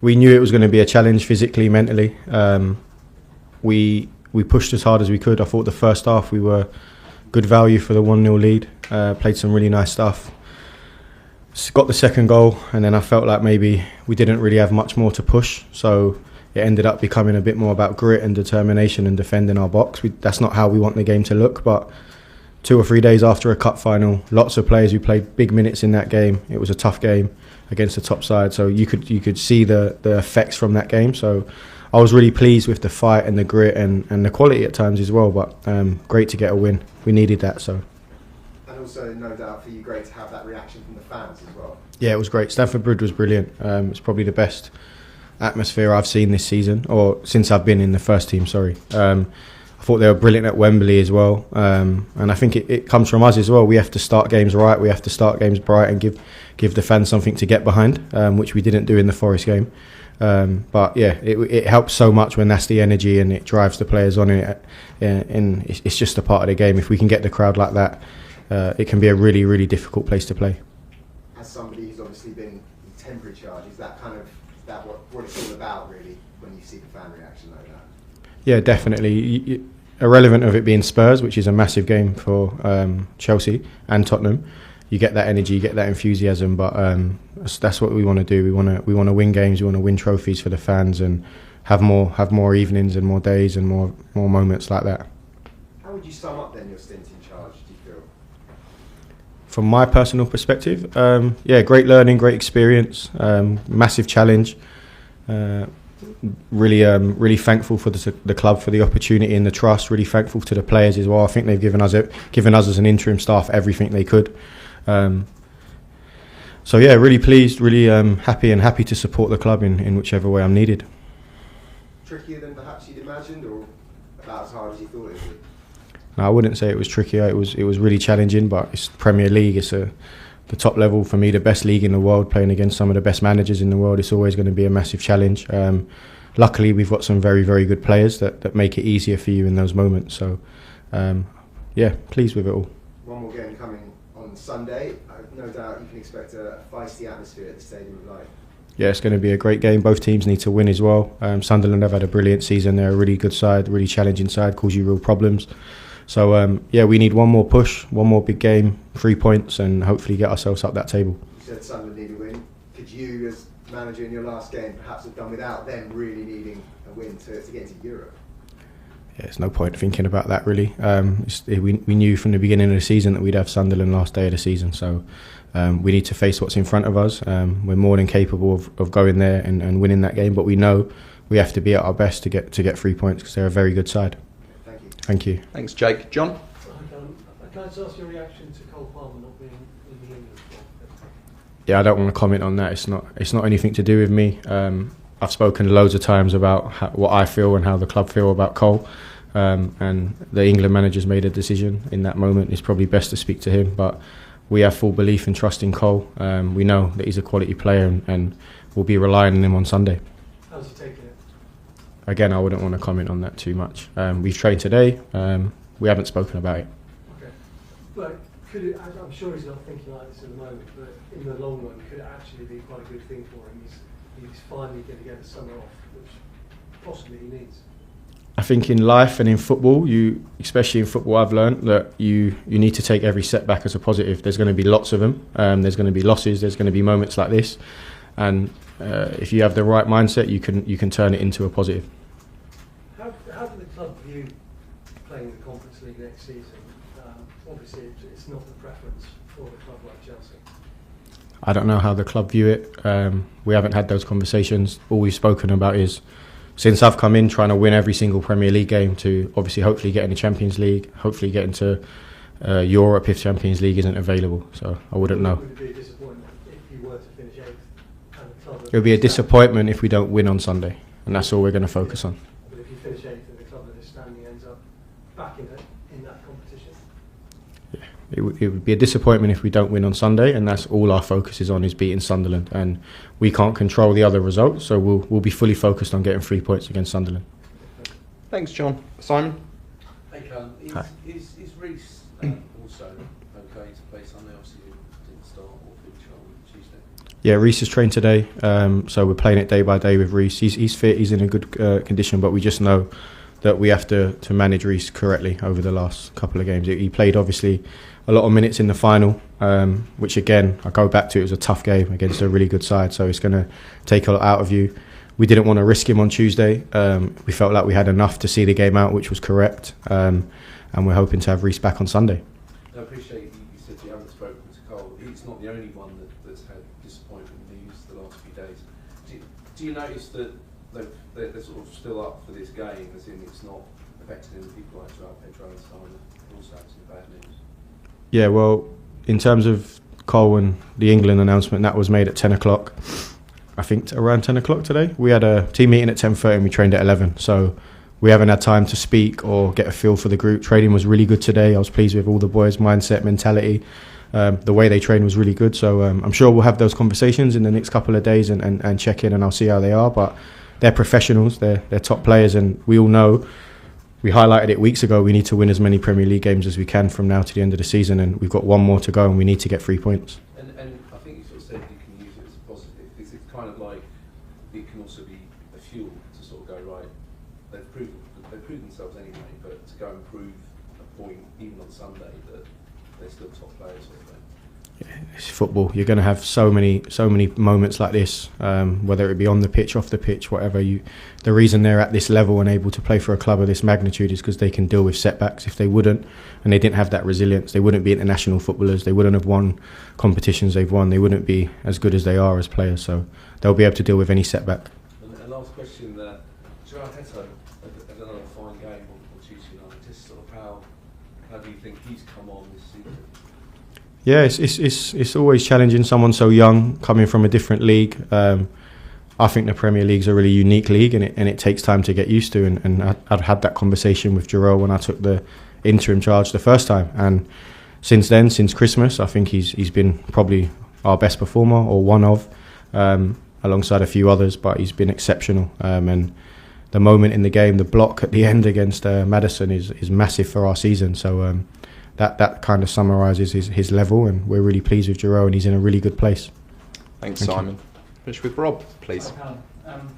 We knew it was going to be a challenge physically, mentally. We pushed as hard as we could. I thought the first half we were good value for the 1-0 lead. Played some really nice stuff. Got the second goal, and then I felt like maybe we didn't really have much more to push. So it ended up becoming a bit more about grit and determination and defending our box. That's not how we want the game to look, but 2 or 3 days after a cup final, lots of players who played big minutes in that game. It was a tough game against the top side, so you could see the effects from that game. So I was really pleased with the fight and the grit and the quality at times as well, but great to get a win. We needed that. So. And also, no doubt for you, great to have that reaction from the fans as well. Yeah, it was great. Stamford Bridge was brilliant. It's probably the best atmosphere I've seen this season, or since I've been in the first team, sorry. I thought they were brilliant at Wembley as well, and I think it comes from us as well. We have to start games right, we have to start games bright and give the fans something to get behind, which we didn't do in the Forest game. But yeah, it helps so much when that's the energy and it drives the players on it, and it's just a part of the game. If we can get the crowd like that, it can be a really, really difficult place to play. As somebody who's obviously been in temporary charge, is that what it's all about really when you see the fan reaction like that? Yeah, definitely. Irrelevant of it being Spurs, which is a massive game for Chelsea and Tottenham, you get that energy, you get that enthusiasm. But that's what we want to do. We want to win games. We want to win trophies for the fans and have more evenings and more days and more moments like that. How would you sum up then your stint in charge? Do you feel? From my personal perspective, yeah, great learning, great experience, massive challenge. Really thankful for the club for the opportunity and the trust. Really thankful to the players as well. I think they've given us as an interim staff everything they could. So yeah, really pleased, really happy to support the club in whichever way I'm needed. Trickier than perhaps you'd imagined, or about as hard as you thought it would be? No, I wouldn't say it was trickier. It was really challenging, but it's Premier League. It's the top level for me, the best league in the world, playing against some of the best managers in the world. It's always going to be a massive challenge. Luckily, we've got some very, very good players that make it easier for you in those moments. So, yeah, pleased with it all. One more game coming on Sunday. No doubt you can expect a feisty atmosphere at the Stadium of Light. Yeah, it's going to be a great game. Both teams need to win as well. Sunderland have had a brilliant season. They're a really good side, really challenging side, cause you real problems. So, yeah, we need one more push, one more big game, 3 points, and hopefully get ourselves up that table. You said Sunderland need a win. Could you, as manager in your last game, perhaps have done without them really needing a win to get into Europe? Yeah, there's no point thinking about that, really. We knew from the beginning of the season that we'd have Sunderland last day of the season, so we need to face what's in front of us. We're more than capable of going there and winning that game, but we know we have to be at our best to get 3 points because they're a very good side. Thank you. Thanks, Jake. John? Can I just ask your reaction to Cole Palmer not being in the England squad? Yeah, I don't want to comment on that. It's not anything to do with me. I've spoken loads of times about what I feel and how the club feel about Cole, and the England manager's made a decision in that moment. It's probably best to speak to him, but we have full belief and trust in Cole. We know that he's a quality player and we'll be relying on him on Sunday. How's he taking it? Again, I wouldn't want to comment on that too much. We've trained today. We haven't spoken about it. Okay. But I'm sure he's not thinking like this at the moment, but in the long run, could it actually be quite a good thing for him? He's finally going to get the summer off, which possibly he needs. I think in life and in football, especially in football, I've learned that you need to take every setback as a positive. There's going to be lots of them. There's going to be losses. There's going to be moments like this, and if you have the right mindset, you can turn it into a positive. How do the club view playing the Conference League next season? Obviously, it's not the preference for a club like Chelsea. I don't know how the club view it. We haven't had those conversations. All we've spoken about is, since I've come in, trying to win every single Premier League game to obviously hopefully get in the Champions League, hopefully get into Europe if Champions League isn't available. So I wouldn't know. Would it be a disappointment if you were to finish 8th and the club? It would be a disappointment if we don't win on Sunday, and that's all we're going to focus on. But if you finish 8th and the club that is standing ends up back in that competition? Yeah, it would be a disappointment if we don't win on Sunday, and that's all our focus is on, is beating Sunderland, and we can't control the other results, so we'll be fully focused on getting 3 points against Sunderland. Thanks, John. Simon? Hey, Calum. Is Reece also okay to play Sunday? Obviously, he didn't start or finish on Tuesday. Yeah, Reece has trained today, so we're playing it day by day with Reece. He's fit, he's in a good condition, but we just know that we have to manage Reece correctly over the last couple of games. He played obviously a lot of minutes in the final, which again, I go back to, it was a tough game against a really good side, so it's going to take a lot out of you. We didn't want to risk him on Tuesday. We felt like we had enough to see the game out, which was correct, and we're hoping to have Reece back on Sunday. I appreciate you said you haven't spoken to Cole. He's not the only one that's had disappointment news the last few days. Do you notice that they're sort of still up for this game, as in it's not affecting people like Joao Pedro and Simon, also have some bad news? Yeah, well, in terms of Cole and the England announcement, that was made at 10 o'clock. I think around 10 o'clock today. We had a team meeting at 10:30 and we trained at 11. So we haven't had time to speak or get a feel for the group. Training was really good today. I was pleased with all the boys' mindset, mentality. The way they trained was really good. So I'm sure we'll have those conversations in the next couple of days and check in, and I'll see how they are. But they're professionals, they're top players, and we all know, we highlighted it weeks ago, we need to win as many Premier League games as we can from now to the end of the season, and we've got one more to go and we need to get 3 points. And I think you sort of said you can use it as a positive. It's kind of like it can also be a fuel to sort of go, right, they've proved themselves anyway, but to go and prove a point even on Sunday that they're still top players sort of thing. Yeah, it's football. You're going to have so many moments like this, whether it be on the pitch, off the pitch, whatever. The reason they're at this level and able to play for a club of this magnitude is because they can deal with setbacks. If they wouldn't, and they didn't have that resilience, they wouldn't be international footballers. They wouldn't have won competitions they've won. They wouldn't be as good as they are as players. So they'll be able to deal with any setback. And last question, Joao Pedro had another fine game on Tuesday night. Just sort of how do you think he's come on this season? Yeah, it's always challenging. Someone so young coming from a different league. I think the Premier League's a really unique league, and it takes time to get used to. And I'd had that conversation with Jarrell when I took the interim charge the first time. And since then, since Christmas, I think he's been probably our best performer, or one of, alongside a few others. But he's been exceptional. And the moment in the game, the block at the end against Maddison is massive for our season. So. That kind of summarises his level, and we're really pleased with Jarrell, and he's in a really good place. Thanks, Simon. Finish with Rob, please. Calum,